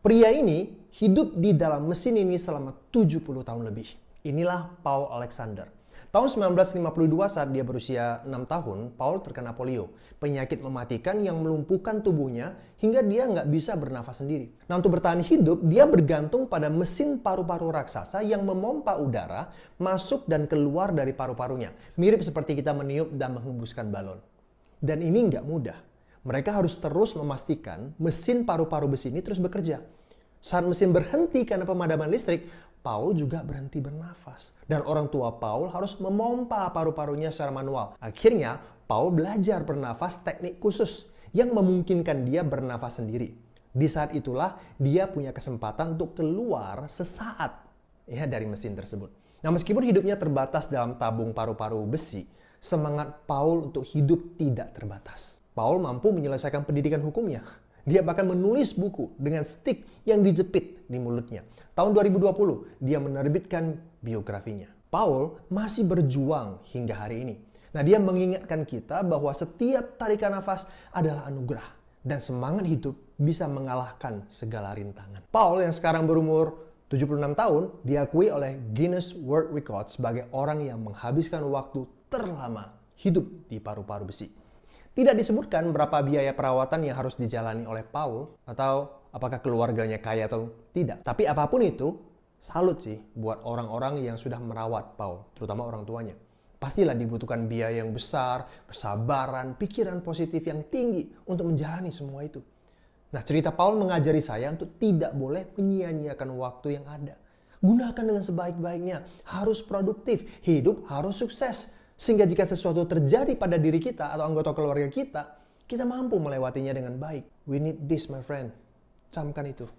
Pria ini hidup di dalam mesin ini selama 70 tahun lebih. Inilah Paul Alexander. Tahun 1952 saat dia berusia 6 tahun, Paul terkena polio. Penyakit mematikan yang melumpuhkan tubuhnya hingga dia nggak bisa bernafas sendiri. Nah, untuk bertahan hidup, dia bergantung pada mesin paru-paru raksasa yang memompa udara masuk dan keluar dari paru-parunya. Mirip seperti kita meniup dan menghembuskan balon. Dan ini nggak mudah. Mereka harus terus memastikan mesin paru-paru besi ini terus bekerja. Saat mesin berhenti karena pemadaman listrik, Paul juga berhenti bernafas. Dan orang tua Paul harus memompa paru-parunya secara manual. Akhirnya, Paul belajar bernafas teknik khusus yang memungkinkan dia bernafas sendiri. Di saat itulah dia punya kesempatan untuk keluar sesaat dari mesin tersebut. Nah, meskipun hidupnya terbatas dalam tabung paru-paru besi, semangat Paul untuk hidup tidak terbatas. Paul mampu menyelesaikan pendidikan hukumnya. Dia bahkan menulis buku dengan stik yang dijepit di mulutnya. Tahun 2020, dia menerbitkan biografinya. Paul masih berjuang hingga hari ini. Nah, dia mengingatkan kita bahwa setiap tarikan nafas adalah anugerah. Dan semangat hidup bisa mengalahkan segala rintangan. Paul yang sekarang berumur 76 tahun, diakui oleh Guinness World Record sebagai orang yang menghabiskan waktu terlama hidup di paru-paru besi. Tidak disebutkan berapa biaya perawatan yang harus dijalani oleh Paul atau apakah keluarganya kaya atau tidak. Tapi apapun itu, salut sih buat orang-orang yang sudah merawat Paul, terutama orang tuanya. Pastilah dibutuhkan biaya yang besar, kesabaran, pikiran positif yang tinggi untuk menjalani semua itu. Nah, cerita Paul mengajari saya untuk tidak boleh menyia-nyiakan waktu yang ada. Gunakan dengan sebaik-baiknya, harus produktif, hidup harus sukses. Sehingga jika sesuatu terjadi pada diri kita atau anggota keluarga kita, kita mampu melewatinya dengan baik. We need this, my friend. Camkan itu.